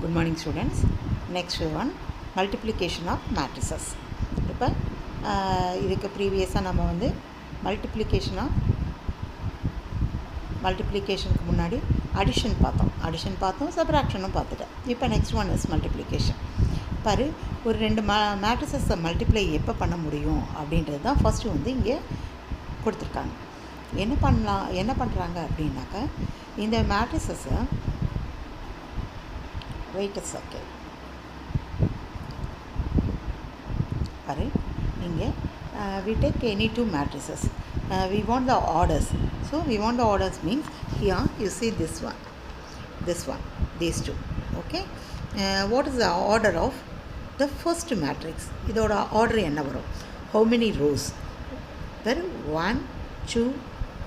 Good morning students. Next one, multiplication of matrices. இப்போ இதுக்கு ப்ரீவியஸாக நம்ம வந்து மல்டிப்ளிகேஷனுக்கு முன்னாடி அடிஷன் பார்த்தோம், சப்ராக்ஷனும் பார்த்துட்டேன். இப்போ நெக்ஸ்ட் ஒன் இஸ் மல்டிப்ளிகேஷன். பாரு, ஒரு ரெண்டு மேட்ரிசஸை மல்டிப்ளை எப்போ பண்ண முடியும் அப்படின்றது தான் ஃபஸ்ட்டு வந்து இங்கே கொடுத்துருக்காங்க. என்ன பண்ணுறாங்க அப்படின்னாக்கா, இந்த மேட்ரிசஸை wait a second. Sorry, we take any two matrices. We want the orders. So we want the orders means here you see this one, these two. Okay. What is the order of the first matrix? Idoda order enna varum? How many rows? Then 1, 2,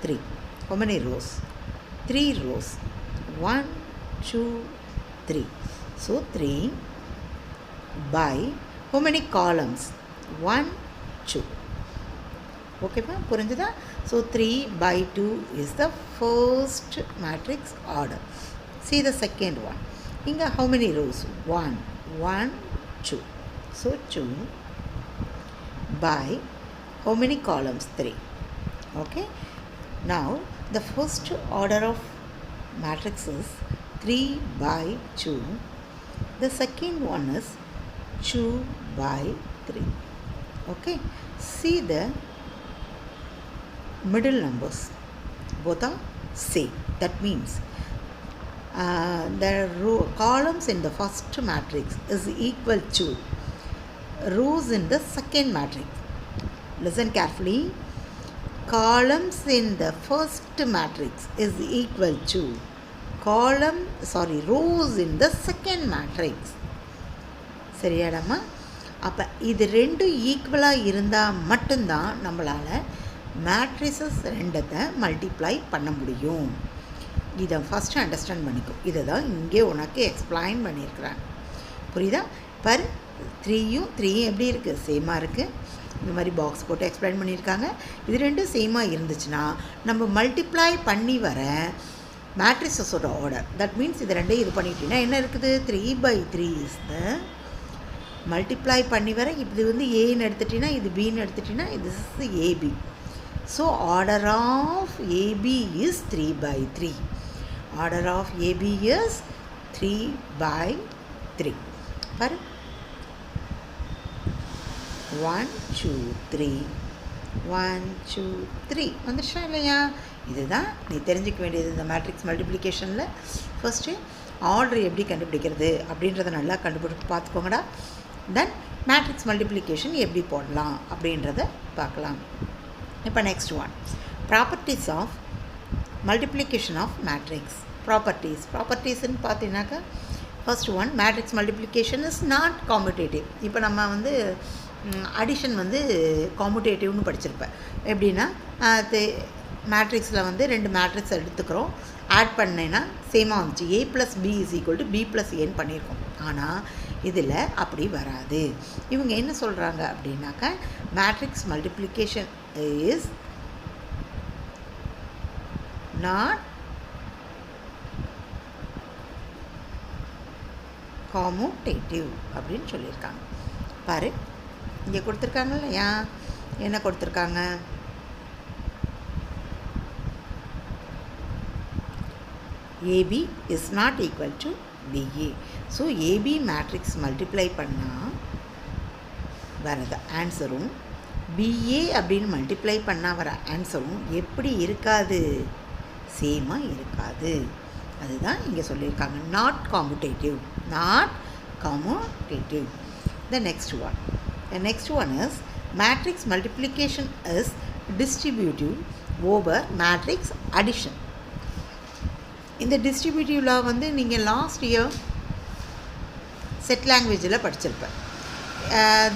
3. How many rows? 3 rows. 1, 2, 3. So 3 by how many columns? 1, 2. Okay, புரிஞ்சுதா? So 3 by 2 is the first matrix order. See the second one. Inga how many rows? 1, 1, 2. So 2 by how many columns? 3. Okay. Now the first order of matrix is 3 by 2. The second one is 2 by 3. Okay. See the middle numbers. Both are same. That means the columns in the first matrix is equal to rows in the second matrix. Listen carefully. Columns in the first matrix is equal to rows in the second matrix. சரியாடாமா? அப்போ இது ரெண்டும் ஈக்குவலாக இருந்தால் மட்டும்தான் நம்மளால் matrices ரெண்டத்தை multiply பண்ண முடியும். இதை ஃபஸ்ட்டு அண்டர்ஸ்டாண்ட் பண்ணிக்கும். இதை தான் இங்கே உனக்கு எக்ஸ்பிளைன் பண்ணியிருக்கிறாங்க. புரியுதா? பர் 3யும் எப்படி இருக்குது? சேமாக இருக்குது. இந்த மாதிரி பாக்ஸ் போட்டு எக்ஸ்பிளைன் பண்ணியிருக்காங்க. இது ரெண்டும் சேமாக இருந்துச்சுன்னா நம்ம மல்டிப்ளை பண்ணி வர மேட்ரிசஸோட ஆர்டர், தட் மீன்ஸ் இது ரெண்டையும் இது பண்ணிட்டீங்கன்னா என்ன இருக்குது? 3 by 3 இஸ் த மல்டிப்ளை பண்ணி வர. இது வந்து ஏன்னு எடுத்துட்டிங்கன்னா, இது பின்னு எடுத்துட்டிங்கன்னா, இது is AB. So order of AB is 3 by 3. Order of AB is 3 by 3. பாரு, 1, 2, 3, 1, 2, 3 வந்துடுச்சா இல்லையா? இதுதான் நீ தெரிஞ்சிக்க வேண்டியது இந்த மேட்ரிக்ஸ் மல்டிப்ளிகேஷனில். ஃபஸ்ட்டு ஆர்டர் எப்படி கண்டுபிடிக்கிறது அப்படின்றத நல்லா பார்த்துக்கோங்கடா. தென் மேட்ரிக்ஸ் மல்டிப்ளிகேஷன் எப்படி போடலாம் அப்படின்றத பார்க்கலாம். இப்போ next one, properties of multiplication of matrix. ப்ராப்பர்ட்டிஸ்ன்னு பார்த்தீங்கன்னாக்கா, first one, matrix multiplication is not commutative. இப்போ நம்ம வந்து அடிஷன் வந்து காம்படேட்டிவ்னு படிச்சிருப்பேன். எப்படின்னா, மேட்ரிக்ஸில் வந்து 2 மேட்ரிக்ஸ் எடுத்துக்கிறோம், ஆட் பண்ணேன்னா சேமாக வந்துச்சு. A + B = B + Aன்னு பண்ணியிருக்கோம். ஆனால் இதில் அப்படி வராது. இவங்க என்ன சொல்கிறாங்க அப்படின்னாக்கா, மேட்ரிக்ஸ் மல்டிப்ளிகேஷன் இஸ் நாட் காமோடேட்டிவ் அப்படின்னு சொல்லியிருக்காங்க. பாரு, இங்கே கொடுத்துருக்காங்க இல்லையா? என்ன கொடுத்துருக்காங்க? AB is not equal to BA. So AB matrix multiply பண்ணால் வரது ஆன்சரும் பிஏ அப்படின்னு மல்டிப்ளை பண்ணால் வர ஆன்சரும் எப்படி இருக்காது? சேமாக இருக்காது. அதுதான் இங்கே சொல்லியிருக்காங்க. Not competitive. The next one is matrix multiplication is distributive over matrix addition. இந்த டிஸ்ட்ரிபியூட்டிவ்ல வந்து நீங்கள் லாஸ்ட் இயர் செட் லாங்குவேஜில் படிச்சிருப்பேன்.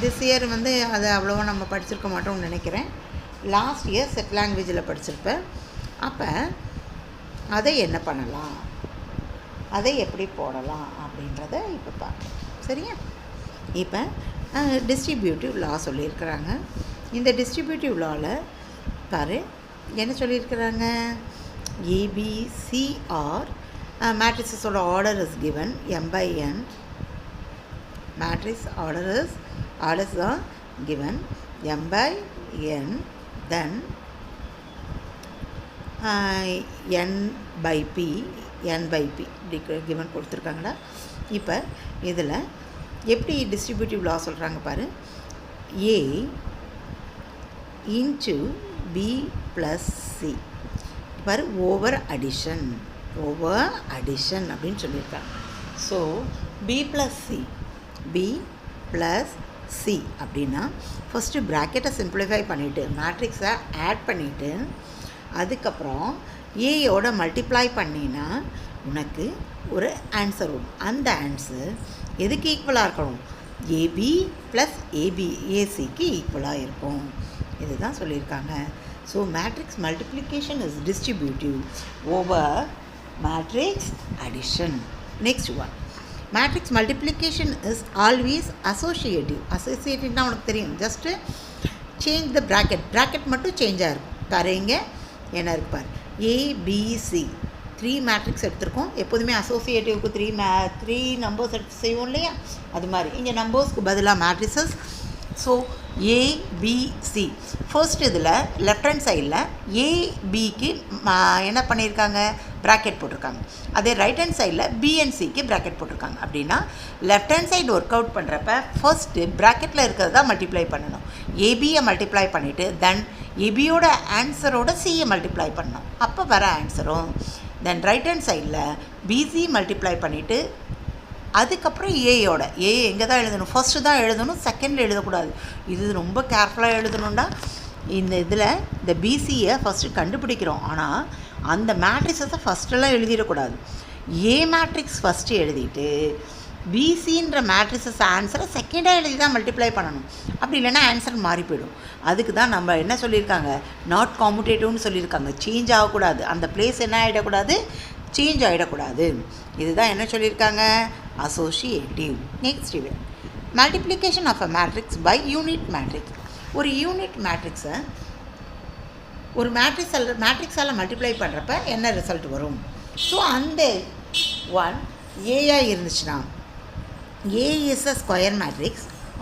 திஸ் இயர் வந்து அதை அவ்வளோவா நம்ம படிச்சிருக்க மாட்டோம்னு நினைக்கிறேன். லாஸ்ட் இயர் செட் லாங்குவேஜில் படிச்சிருப்பேன். அப்போ அதை என்ன பண்ணலாம், அதை எப்படி போடலாம் அப்படின்றத இப்போ பார்க்கலாம். சரியா? இப்போ டிஸ்ட்ரிபியூட்டிவ் லா சொல்லியிருக்கிறாங்க. இந்த டிஸ்ட்ரிபியூட்டிவ் லாவில் பாரு என்ன சொல்லியிருக்கிறாங்க? ABC are matrices order is given m by n. Matrix orders are given m by n, then n by p இப்படி given கொடுத்துருக்காங்களா. இப்போ இதில் எப்படி டிஸ்ட்ரிபியூட்டிவ் லா சொல்கிறாங்க பாரு. a into b plus c பாரு, ஓவர் அடிஷன் அப்படின்னு சொல்லியிருக்காங்க. ஸோ b plus c அப்படின்னா ஃபஸ்ட்டு ப்ராக்கெட்டை சிம்பிளிஃபை பண்ணிவிட்டு மேட்ரிக்ஸை ஆட் பண்ணிவிட்டு அதுக்கப்புறம் ஏயோட மல்டிப்ளை பண்ணினா உனக்கு ஒரு ஆன்சர் வரும். அந்த ஆன்சர் எதுக்கு ஈக்குவலாக இருக்கணும்? ஏபி ப்ளஸ் ஏசிக்கு ஈக்குவலாக இருக்கும். இதுதான் சொல்லியிருக்காங்க. So matrix multiplication is distributive over matrix addition. Next one, matrix multiplication is always அசோசியேட்டிவ்னா உனக்கு தெரியும். ஜஸ்ட்டு சேஞ்ச் த ப்ராக்கெட் மட்டும் சேஞ்ச் ஆகிருக்கும். பாருங்க என்ன இருப்பார், ஏபிசி 3 மேட்ரிக்ஸ் எடுத்திருக்கோம். எப்போதுமே அசோசியேட்டிவ்க்கு 3 நம்பர்ஸ் எடுத்து செய்வோம் இல்லையா, அது மாதிரி இங்கே நம்பர்ஸ்க்கு பதிலாக மேட்ரிசஸ். ஸோ ஏபிசி ஃபர்ஸ்ட் இதில் லெஃப்ட் ஹேண்ட் சைடில் ஏபிக்கு என்ன பண்ணியிருக்காங்க, ப்ராக்கெட் போட்டிருக்காங்க. அதே ரைட் ஹேண்ட் சைடில் பிஎன்சிக்கு ப்ராக்கெட் போட்டிருக்காங்க. அப்படின்னா left hand side work out பண்ணுறப்ப ஃபர்ஸ்ட்டு ப்ராக்கெட்டில் இருக்கிறது தான் மல்டிப்ளை பண்ணணும். ஏபியை மல்டிப்ளை பண்ணிவிட்டு தென் ஏபியோட ஆன்சரோட சியை மல்டிப்ளை பண்ணணும், அப்போ வர ஆன்சரும். தென் ரைட் ஹேண்ட் சைடில் பிசி மல்டிப்ளை பண்ணிவிட்டு அதுக்கப்புறம் ஏயோட எங்கே தான் எழுதணும், ஃபஸ்ட்டு தான் எழுதணும், செகண்டில் எழுதக்கூடாது. இது ரொம்ப கேர்ஃபுல்லாக எழுதணுண்டா. இந்த இதில் இந்த பிசியை ஃபஸ்ட்டு கண்டுபிடிக்கிறோம், ஆனால் அந்த மேட்ரிக்ஸை ஃபஸ்ட்டெல்லாம் எழுதிடக்கூடாது. ஏ மேட்ரிக்ஸ் ஃபஸ்ட்டு எழுதிட்டு பிசின்ற மேட்ரிக்ஸஸ் ஆன்சரை செகண்டாக எழுதி தான் மல்டிப்ளை பண்ணணும். அப்படி இல்லைன்னா ஆன்சர் மாறி போயிடும். அதுக்கு தான் நம்ம என்ன சொல்லியிருக்காங்க, நாட் காமுடேட்டிவ்னு சொல்லியிருக்காங்க. சேஞ்ச் ஆகக்கூடாது, அந்த பிளேஸ் என்ன ஆகிடக்கூடாது, சேஞ்ச் ஆகிடக்கூடாது. இதுதான் என்ன சொல்லியிருக்காங்க, அசோசியேட்டிவ். நெக்ஸ்ட் இது multiplication of a matrix by unit matrix. ஒரு யூனிட் மேட்ரிக்ஸை ஒரு மேட்ரிக்ஸால் மல்டிப்ளை பண்ணுறப்ப என்ன ரிசல்ட் வரும். ஸோ அந்த ஒன் ஏயாக இருந்துச்சுன்னா A is a square matrix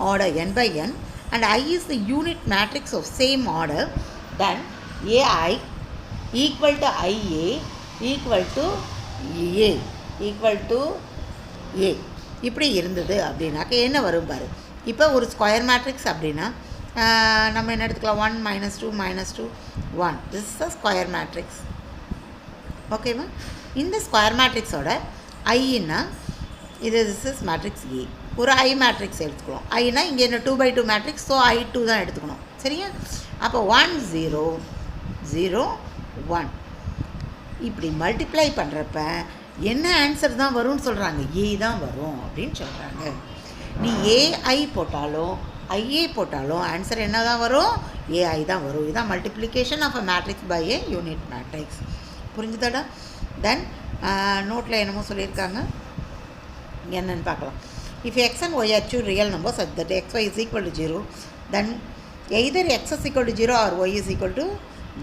order n by n and I is the unit matrix of same order, then AI equal to IA equal to A இப்படி இருந்தது அப்படின்னாக்க என்ன வரும் பாரு. இப்போ ஒரு ஸ்கொயர் மேட்ரிக்ஸ் அப்படின்னா நம்ம என்ன எடுத்துக்கலாம், 1 -2 -2 1. This is a square matrix. ஓகேவா? இந்த ஸ்கொயர் மேட்ரிக்ஸோட ஐன்னா இது திஸ் இஸ் மேட்ரிக்ஸ் ஏ. ஒரு ஐ மேட்ரிக்ஸ் எடுத்துக்கணும். ஐனா இங்கே என்ன 2/2 மேட்ரிக்ஸ், ஸோ I2 தான் எடுத்துக்கணும். சரியா? அப்போ 1 0 0 1 இப்படி மல்டிப்ளை பண்ணுறப்ப என்ன ஆன்சர் தான் வரும்னு சொல்கிறாங்க, ஏ தான் வரும் அப்படின்னு சொல்கிறாங்க. நீ ஏஐ போட்டாலும் ஐஏ போட்டாலும் ஆன்சர் என்ன தான் வரும், ஏஐ தான் வரும். இதுதான் multiplication of a matrix by a unit matrix. புரிஞ்சுதாடா? தென் நோட்டில் என்னமோ சொல்லியிருக்காங்க, என்னன்னு பார்க்கலாம். If x and y are two real numbers such that xy is equal to 0, then either x is equal to 0 or y is equal to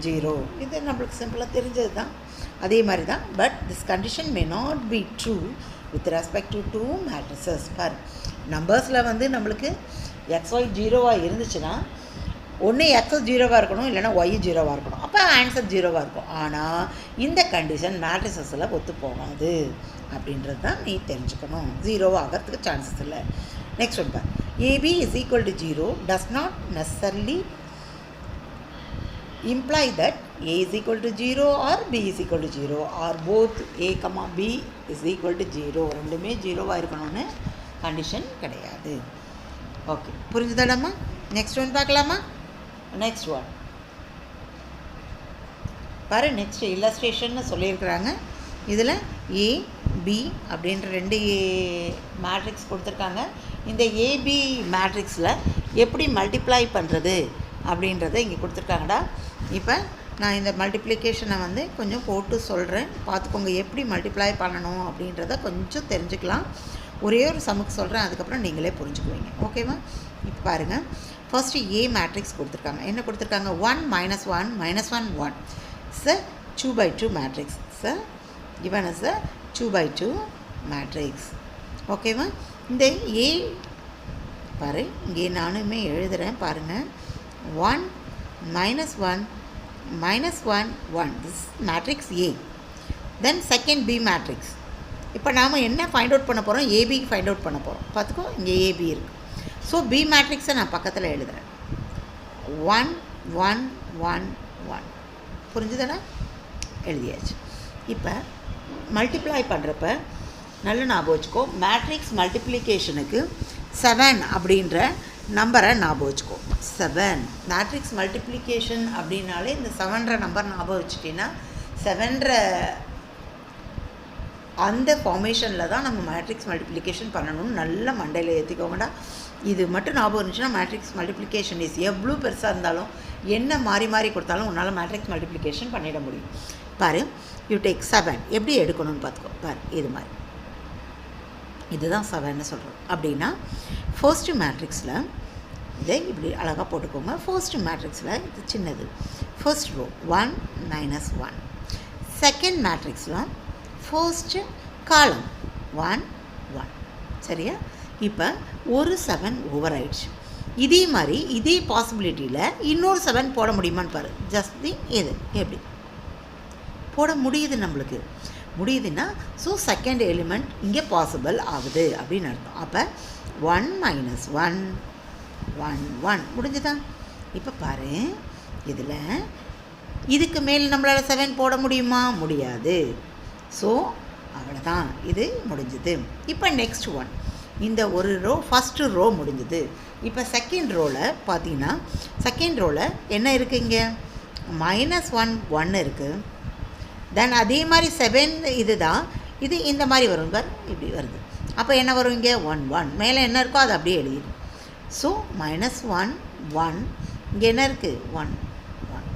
0. இது நம்மளுக்கு சிம்பிளாக தெரிஞ்சது தான். அதே மாதிரி தான். But this condition may not be true with respect to 2 matrices. For நம்பர்ஸில் வந்து நம்மளுக்கு xy 0வாக இருந்துச்சுன்னா ஒன்று எக்ஸ் 0வாக இருக்கணும், இல்லைனா ஒய் 0வாக இருக்கணும். அப்போ ஆன்சர் 0வாக இருக்கும். ஆனால் இந்த கண்டிஷன் மேட்ரிசஸில் ஒத்து போகாது அப்படின்றது தான் நீ தெரிஞ்சுக்கணும். 0 ஆகிறதுக்கு சான்சஸ் இல்லை. நெக்ஸ்ட் ஒன் பார். AB is equal to 0 does not necessarily imply that a is equal to 0 or b is equal to 0 or both a, b is equal to 0. ரெண்டுமே 0வாக இருக்கணும்னு கண்டிஷன் கிடையாது. ஓகே, புரிஞ்சுதாடாம்மா? நெக்ஸ்ட் ஒன் பார்க்கலாமா? Next one பாரு. Next இல்லஸ்ட்ரேஷன்னு சொல்லியிருக்கிறாங்க. இதில் ஏ B அப்படின்ற 2 matrix கொடுத்துருக்காங்க. இந்த ஏபி மேட்ரிக்ஸில் எப்படி மல்டிப்ளை பண்ணுறது அப்படின்றத இங்கே கொடுத்துருக்காங்கடா. இப்போ நான் இந்த மல்டிப்ளிகேஷனை வந்து கொஞ்சம் போட்டு சொல்கிறேன், பார்த்துக்கோங்க. எப்படி மல்டிப்ளை பண்ணணும் அப்படின்றத கொஞ்சம் தெரிஞ்சுக்கலாம். ஒரே ஒரு சமுக்கு சொல்கிறேன், அதுக்கப்புறம் நீங்களே புரிஞ்சுக்குவீங்க. ஓகேவா? இப்போ பாருங்கள். ஃபர்ஸ்ட்டு ஏ மேட்ரிக்ஸ் கொடுத்துருக்காங்க. என்ன கொடுத்துருக்காங்க, 1 - 1 -1 1. It's a 2/2 matrix. It's given as a 2x2 matrix. ஓகேவா? இந்த ஏ பாரு, இங்கே நானுமே எழுதுகிறேன் பாருங்கள். 1 -1 -1 1 this matrix A. Then second B matrix. இப்போ நாம் என்ன ஃபைண்ட் அவுட் பண்ண போகிறோம்? ஏபி ஃபைண்ட் அவுட் பண்ண போகிறோம். பார்த்துக்கோ, இங்கே ஏபி இருக்குது. ஸோ பி மேட்ரிக்ஸை நான் பக்கத்தில் எழுதுகிறேன். 1 1 1 1. புரிஞ்சுதானே? எழுதியாச்சு. இப்போ மல்டிப்ளை பண்ணுறப்ப நல்ல ஞாபகம் வச்சுக்கோ, மேட்ரிக்ஸ் மல்டிப்ளிகேஷனுக்கு 7 அப்படின்ற நம்பரை ஞாபகம் வச்சுக்கோ. 7 மேட்ரிக்ஸ் மல்டிப்ளிகேஷன் அப்படின்னாலே இந்த 7ன்ற நம்பர் ஞாபகம் வச்சுட்டிங்கன்னா 7ன்ற அந்த ஃபார்மேஷனில் தான் நம்ம மேட்ரிக்ஸ் மல்டிப்ளிகேஷன் பண்ணணும்னு நல்ல மண்டையில் ஏற்றிக்கோங்கடா. இது மட்டும் ஞாபகம் இருந்துச்சுன்னா மேட்ரிக்ஸ் மல்டிப்ளிகேஷன் இஸ் எவ்வளோ பெருசாக இருந்தாலும் என்ன மாறி மாறி கொடுத்தாலும் உன்னால் மேட்ரிக்ஸ் மல்டிப்ளிகேஷன் பண்ணிட முடியும். பாரு, யூ டேக் 7 எப்படி எடுக்கணும்னு பார்த்துக்கோ. பாரு, இது மாதிரி இதுதான் 7ன்னு சொல்கிறோம். அப்படின்னா ஃபர்ஸ்ட்டு மேட்ரிக்ஸில் இதை இப்படி அழகாக போட்டுக்கோங்க. ஃபர்ஸ்ட்டு மேட்ரிக்ஸில் இது சின்னது, ஃபர்ஸ்ட் ரோ 1 -1. செகண்ட் மேட்ரிக்ஸில் ஃபர்ஸ்ட்டு காலம் 1 1. சரியா? இப்போ ஒரு 7 ஓவர் ஆயிடுச்சு. இதே மாதிரி இதே பாசிபிலிட்டியில் இன்னொரு 7 போட முடியுமான்னு பாரு. ஜஸ்ட் திங் இது எப்படி போட முடியுது, நம்மளுக்கு முடியுதுன்னா ஸோ செகண்ட் எலிமெண்ட் இங்கே பாசிபிள் ஆகுது அப்படின்னு அர்த்தம். அப்போ 1 -1 1 1 முடிஞ்சுதா? இப்போ பாரு, இதில் இதுக்கு மேல் நம்மளால் 7 போட முடியுமா? முடியாது. ஸோ அவ்வளோதான், இது முடிஞ்சுது. இப்போ நெக்ஸ்ட் ஒன், இந்த ஒரு ரோ ஃபஸ்ட்டு ரோ முடிஞ்சுது. இப்போ செகண்ட் ரோவில் பார்த்தீங்கன்னா செகண்ட் ரோவில் என்ன இருக்குது? இங்கே -1 1 இருக்குது. தென் அதே மாதிரி 7 இது தான், இது இந்த மாதிரி வரும் பார், இப்படி வருது. அப்போ என்ன வரும்? இங்கே 1 1 மேலே என்ன இருக்கோ அது அப்படியே எழுதிடும். ஸோ -1 1 இங்கே என்ன இருக்குது? 1 1.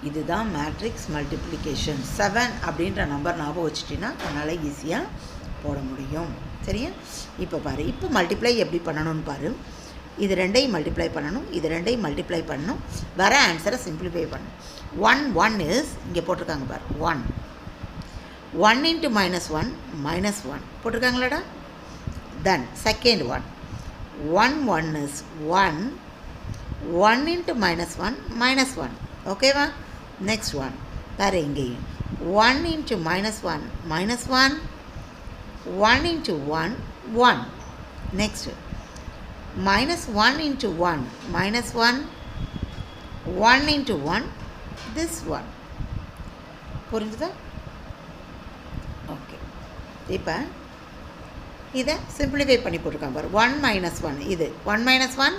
இதுதான் மேட்ரிக்ஸ் மல்டிப்ளிகேஷன். 7 அப்படின்ற நம்பர் ஞாபகம் வச்சுட்டிங்கன்னா அதனால் ஈஸியாக போட முடியும். சரியா? இப்போ பாரு, இப்போ மல்டிப்ளை எப்படி பண்ணணும்னு பாரு. இது ரெண்டையும் மல்டிப்ளை பண்ணணும், இது ரெண்டையும் மல்டிப்ளை பண்ணணும், வர ஆன்சரை சிம்பிளிஃபை பண்ணணும். 1 1 இஸ் இங்கே போட்டிருக்காங்க பாரு, 1 1 × -1 -1 போட்டிருக்காங்களாடா. Then second one 1 1 is 1 1 × -1 -1. ஓகேவா? நெக்ஸ்ட் ஒன் வேறு எங்கேயும் 1 × -1 -1 1 × 1 1. Next -1 × 1 -1 1 × 1 this one. புரிஞ்சுதா? ஓகே. இப்போ இதை சிம்பிளிஃபை பண்ணி போட்டிருக்காங்க பாரு. 1 -1 இது 1 -1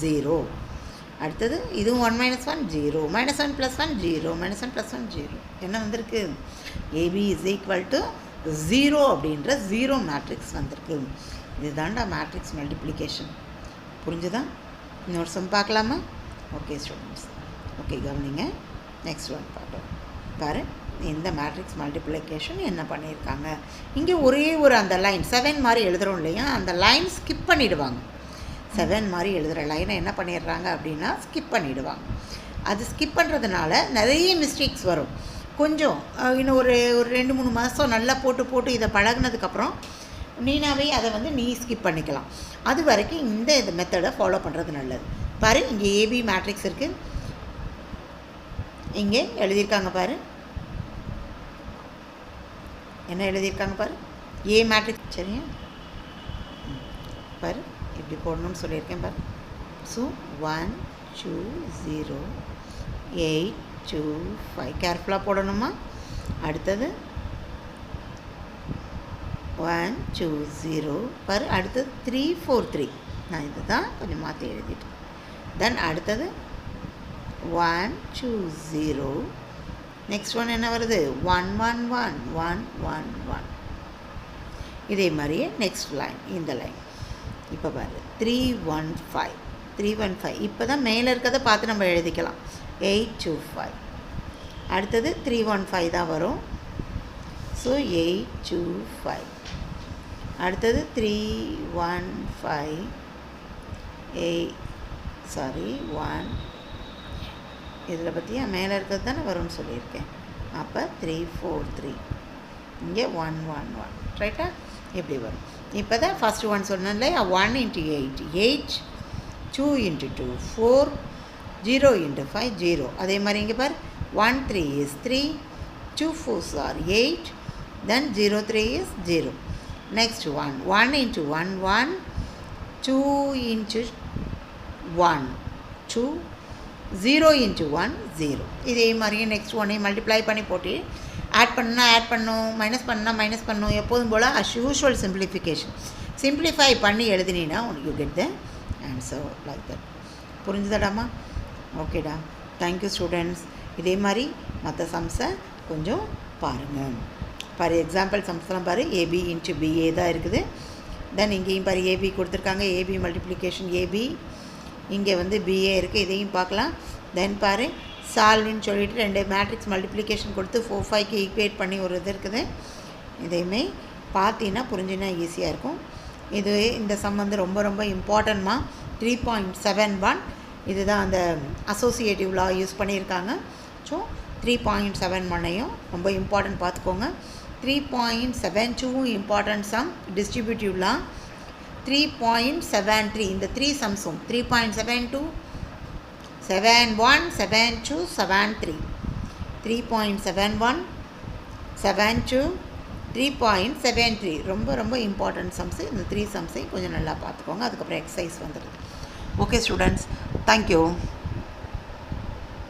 0. அடுத்தது இதுவும் 1 -1 0 -1 + 1 0 -1 + 1 0. என்ன வந்திருக்கு? AB = 0 அப்படின்ற 0 மேட்ரிக்ஸ் வந்திருக்கு. இதுதான்டா மேட்ரிக்ஸ் மல்டிப்ளிகேஷன். புரிஞ்சுதா? இன்னொரு சம் பார்க்கலாமா? ஓகே ஸ்டூடெண்ட்ஸ், ஓகே கவனிங்க. நெக்ஸ்ட் ஒன் பார்க்கலாம். பாரு, இந்த மேட்ரிக்ஸ் மல்டிப்ளிகேஷன் என்ன பண்ணியிருக்காங்க? இங்கே ஒரே ஒரு அந்த லைன் 7 மாதிரி எழுதுகிறோம் இல்லையா, அந்த லைன் ஸ்கிப் பண்ணிவிடுவாங்க. 7 மாதிரி எழுதுகிற லைனை என்ன பண்ணிடுறாங்க அப்படின்னா ஸ்கிப் பண்ணிவிடுவாங்க. அது ஸ்கிப் பண்ணுறதுனால நிறைய மிஸ்டேக்ஸ் வரும். கொஞ்சம் இன்னும் ஒரு 2-3 மாதம் நல்லா போட்டு இதை பழகினதுக்கப்புறம் நீனாவே அதை வந்து நீ ஸ்கிப் பண்ணிக்கலாம். அது வரைக்கும் இந்த மெத்தடை ஃபாலோ பண்ணுறது நல்லது. பாரு, இங்கே ஏபி மேட்ரிக்ஸ் இருக்குது, இங்கே எழுதியிருக்காங்க பாரு, என்ன எழுதியிருக்காங்க பாரு, ஏ மேட்ரிக்ஸ். சரியா? பாரு, இப்படி போடணும்னு சொல்லியிருக்கேன் பாரு. ஸோ 1 2 0 8 2 5 கேர்ஃபுல்லாக போடணுமா? அடுத்தது 1 2 0 பாரு. அடுத்தது 3 4 3. நான் இது தான் கொஞ்சம் மாற்றி எழுதிட்டேன். தென் அடுத்தது 1 2 0. நெக்ஸ்ட் ஒன் என்ன வருது? 1 1 1 1 1 1. இதே மாதிரியே நெக்ஸ்ட் லைன், இந்த லைன். இப்போ பாரு, 3 1 5 3 1 5. இப்போ தான் மேலே இருக்கிறத பார்த்து நம்ம எழுதிக்கலாம். 8 2 5. அடுத்தது 3 1 5 தான் வரும். ஸோ 8 2 5. அடுத்தது 3 1 5 1. இதில் பற்றியா மேலே இருக்கிறது தானே வரும்னு சொல்லியிருக்கேன். அப்போ 3 4 3. இங்கே 1 1 1 ரைட்டா இப்படி வரும். இப்போ தான் ஃபஸ்ட்டு ஒன் சொன்னேன் இல்லையா 1 into 8 8 2 into 2 4 0 into 5 0. அதே மாதிரி இங்கே பார் 1 3 is 3 2 4s are 8 then 0 3 is 0. Next one 1 into 1 1 2 into 1 2 0 into 1 0. இதே மாதிரியே நெக்ஸ்ட் ஒன்னை மல்டிப்ளை பண்ணி போட்டு ஆட் பண்ணால் ஆட் பண்ணும், மைனஸ் பண்ணால் மைனஸ் பண்ணும். எப்போதும் போல் அஸ் யூஷுவல் சிம்பிளிஃபிகேஷன் சிம்பிளிஃபை பண்ணி எழுதினீங்கன்னா you get the answer like that. புரிஞ்சுதாடாமா? ஓகேடா, தேங்க்யூ ஸ்டூடெண்ட்ஸ். இதே மாதிரி மற்ற சம்ஸை கொஞ்சம் பாருங்கள். ஃபார் எக்ஸாம்பிள் சம்ஸ்லாம் பாரு ஏபி இன்ட்டு பிஏ தான் இருக்குது. தென் இங்கேயும் பாரு ஏபி கொடுத்துருக்காங்க, ஏபி மல்டிப்ளிகேஷன் ஏபி, இங்கே வந்து பிஏ இருக்குது, இதையும் பார்க்கலாம். தென் பாரு சால்வ்னு சொல்லிவிட்டு 2 மேட்ரிக்ஸ் மல்டிப்ளிகேஷன் கொடுத்து 4 5க்கு ஈக்குவேட் பண்ணி ஒரு இது இருக்குது. இதையுமே பார்த்தீங்கன்னா புரிஞ்சுன்னா ஈஸியாக இருக்கும். இது இந்த சம் வந்து ரொம்ப ரொம்ப இம்பார்ட்டன்ட்மா. 3.71 இதுதான் அந்த அசோசியேட்டிவ் லா யூஸ் பண்ணியிருக்காங்க. ஸோ 3.71ஐயும் ரொம்ப இம்பார்ட்டன்ட் பார்த்துக்கோங்க. 3.72 இம்பார்ட்டன்ட் சம் டிஸ்ட்ரிபியூட்டிவ் லா. 3.73 இந்த 3 சம்ஸும் 3.72 71 72 73 3.71 72 3.73 ரொம்ப ரொம்ப இம்பார்ட்டன்ட் சம்ஸு. இந்த 3 சம்ஸையும் கொஞ்சம் நல்லா பார்த்துக்கோங்க. அதுக்கப்புறம் எக்ஸசைஸ் வந்துடுது. Okay students, thank you.